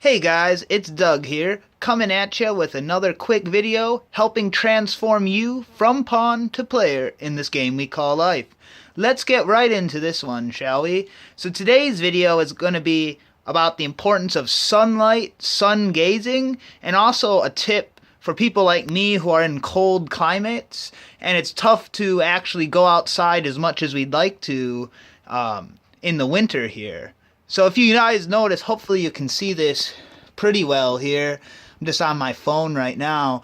Hey guys, it's Doug here, coming at you with another quick video helping transform you from pawn to player in this game we call life. Let's get right into this one, shall we? So today's video is going to be about the importance of sunlight, sun gazing, and also a tip for people like me who are in cold climates, and it's tough to actually go outside as much as we'd like to in the winter here. So if you guys notice, hopefully you can see this pretty well here. I'm just on my phone right now.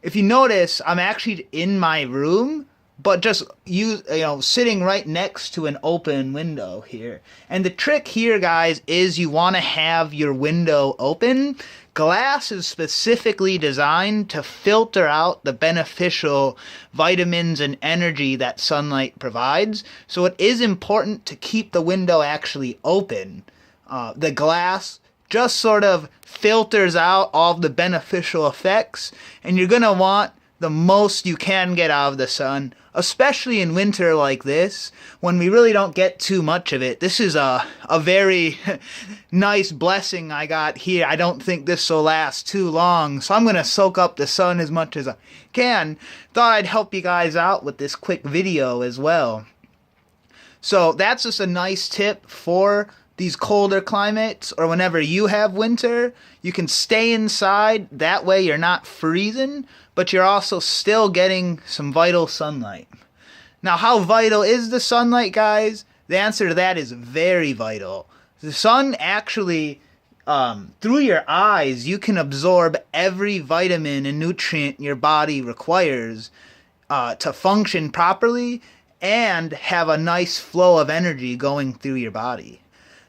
If you notice, I'm actually in my room, but just sitting right next to an open window here. And the trick here, guys, is you want to have your window open. Glass is specifically designed to filter out the beneficial vitamins and energy that sunlight provides. So it is important to keep the window actually open. The glass just sort of filters out all of the beneficial effects, and you're going to want the most you can get out of the sun, especially in winter like this, when we really don't get too much of it. This is a very nice blessing I got here. I don't think this will last too long, so I'm going to soak up the sun as much as I can. Thought I'd help you guys out with this quick video as well. So that's just a nice tip for these colder climates, or whenever you have winter. You can stay inside, that way you're not freezing, but you're also still getting some vital sunlight. Now, how vital is the sunlight, guys? The answer to that is very vital. The sun actually, through your eyes, you can absorb every vitamin and nutrient your body requires to function properly and have a nice flow of energy going through your body.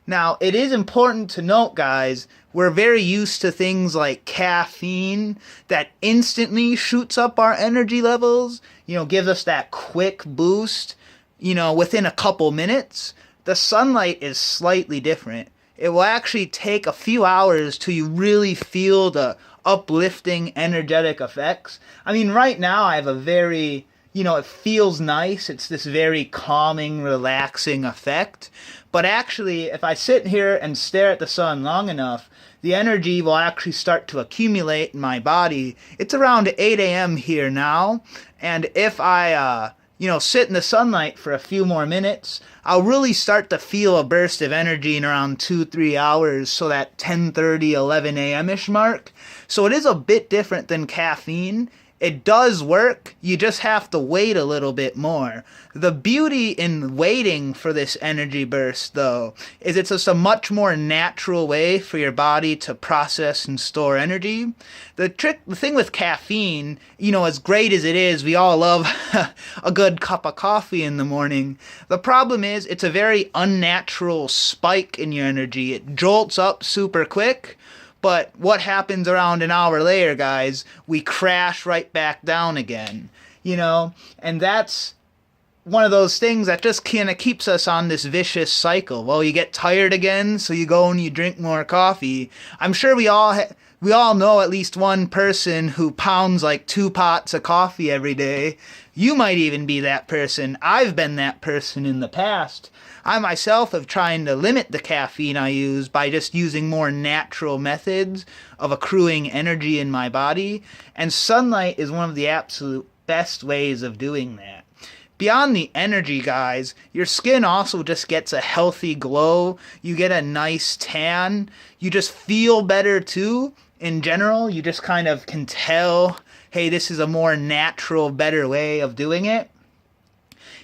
Now, it is important to note, guys, we're very used to things like caffeine that instantly shoots up our energy levels, gives us that quick boost, within a couple minutes. The sunlight is slightly different. It will actually take a few hours till you really feel the uplifting, energetic effects. I mean, right now I have a very, it feels nice. It's this very calming, relaxing effect. But actually, if I sit here and stare at the sun long enough, the energy will actually start to accumulate in my body. It's around 8 a.m. here now, and if I, sit in the sunlight for a few more minutes, I'll really start to feel a burst of energy in around 2-3 hours, so that 10:30, 11 a.m.-ish mark. So it is a bit different than caffeine. It does work, you just have to wait a little bit more. The beauty in waiting for this energy burst, though, is it's just a much more natural way for your body to process and store energy. The thing with caffeine, as great as it is, we all love a good cup of coffee in the morning. The problem is it's a very unnatural spike in your energy. It jolts up super quick. But what happens around an hour later, guys? We crash right back down again, And that's one of those things that just kind of keeps us on this vicious cycle. Well, you get tired again, so you go and you drink more coffee. I'm sure we all know at least one person who pounds like 2 pots of coffee every day. You might even be that person. I've been that person in the past. I myself have tried to limit the caffeine I use by just using more natural methods of accruing energy in my body, and sunlight is one of the absolute best ways of doing that. Beyond the energy, guys, your skin also just gets a healthy glow. You get a nice tan. You just feel better too. In general, you just kind of can tell, hey, this is a more natural, better way of doing it.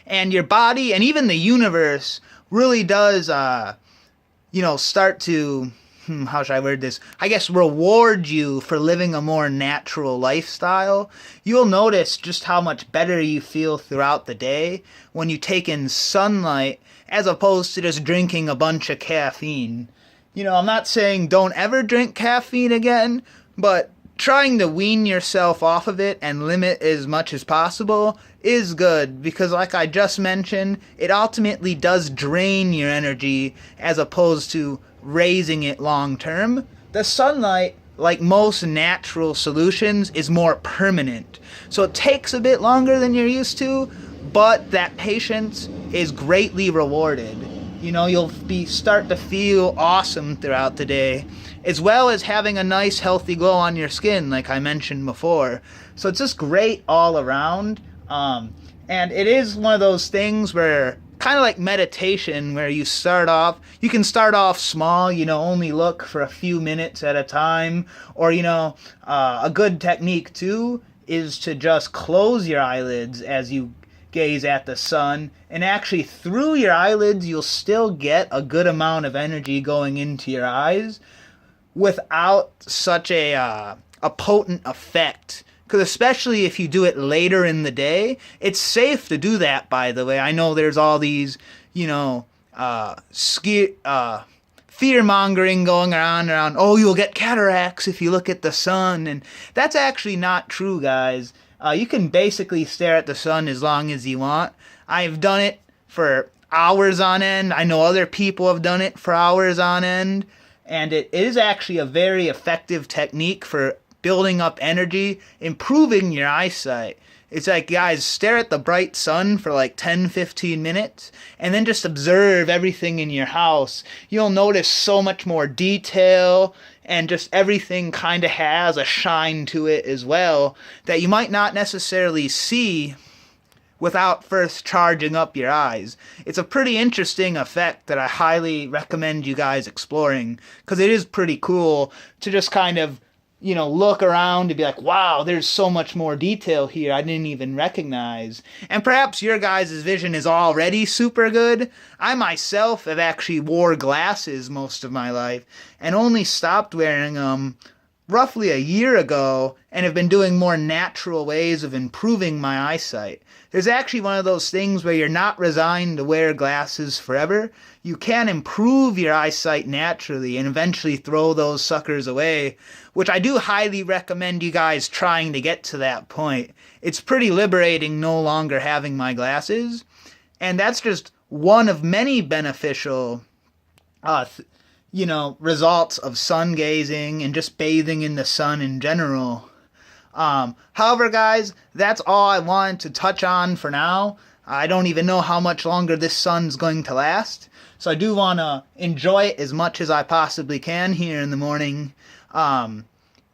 And your body and even the universe really does, start to, how should I word this? I guess reward you for living a more natural lifestyle. You'll notice just how much better you feel throughout the day when you take in sunlight as opposed to just drinking a bunch of caffeine. I'm not saying don't ever drink caffeine again, but trying to wean yourself off of it and limit as much as possible is good, because like I just mentioned, it ultimately does drain your energy as opposed to raising it long term. The sunlight, like most natural solutions, is more permanent. So it takes a bit longer than you're used to, but that patience is greatly rewarded. You know, you'll start to feel awesome throughout the day, as well as having a nice healthy glow on your skin, like I mentioned before. So it's just great all around. And it is one of those things where, kind of like meditation, where you can start off small, you know, only look for a few minutes at a time. Or, you know, a good technique too is to just close your eyelids as you gaze at the sun, and actually through your eyelids you'll still get a good amount of energy going into your eyes without such a potent effect. Because especially if you do it later in the day, it's safe to do that, by the way. I know there's all these, you know, fear-mongering going around, oh, you'll get cataracts if you look at the sun, and that's actually not true, guys. You can basically stare at the sun as long as you want. I've done it for hours on end. I know other people have done it for hours on end, and it is actually a very effective technique for building up energy, improving your eyesight. It's like, guys, stare at the bright sun for like 10-15 minutes and then just observe everything in your house. You'll notice so much more detail, and just everything kind of has a shine to it as well that you might not necessarily see without first charging up your eyes. It's a pretty interesting effect that I highly recommend you guys exploring, because it is pretty cool to just kind of, you know, look around and be like, wow, there's so much more detail here I didn't even recognize. And perhaps your guys' vision is already super good. I myself have actually wore glasses most of my life and only stopped wearing them roughly a year ago, and have been doing more natural ways of improving my eyesight. There's actually one of those things where you're not resigned to wear glasses forever. You can improve your eyesight naturally and eventually throw those suckers away, which I do highly recommend you guys trying to get to that point. It's pretty liberating no longer having my glasses, and that's just one of many beneficial results of sun gazing and just bathing in the sun in general. However, guys, that's all I wanted to touch on for now. I don't even know how much longer this sun's going to last, so I do want to enjoy it as much as I possibly can here in the morning. But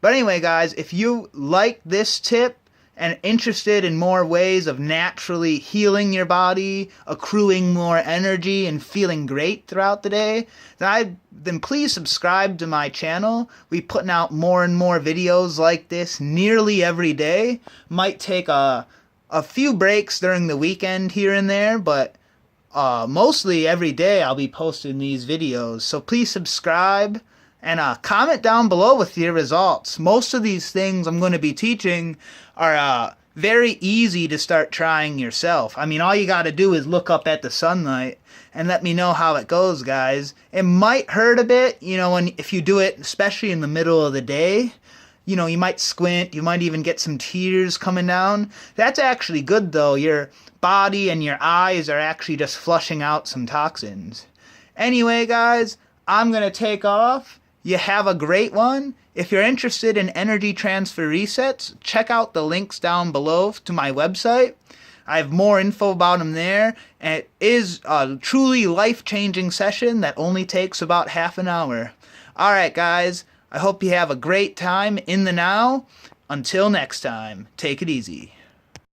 anyway, guys, if you like this tip and interested in more ways of naturally healing your body, accruing more energy, and feeling great throughout the day, then please subscribe to my channel. We're putting out more and more videos like this nearly every day. Might take a few breaks during the weekend here and there, but mostly every day I'll be posting these videos. So please subscribe and comment down below with your results. Most of these things I'm going to be teaching are very easy to start trying yourself. I mean, all you got to do is look up at the sunlight and let me know how it goes, guys. It might hurt a bit, you know, if you do it, especially in the middle of the day. You know, you might squint, you might even get some tears coming down. That's actually good, though. Your body and your eyes are actually just flushing out some toxins. Anyway, guys, I'm going to take off. You have a great one. If you're interested in energy transfer resets, check out the links down below to my website. I have more info about them there, and it is a truly life-changing session that only takes about half an hour. Alright, guys, I hope you have a great time in the now. Until next time, take it easy.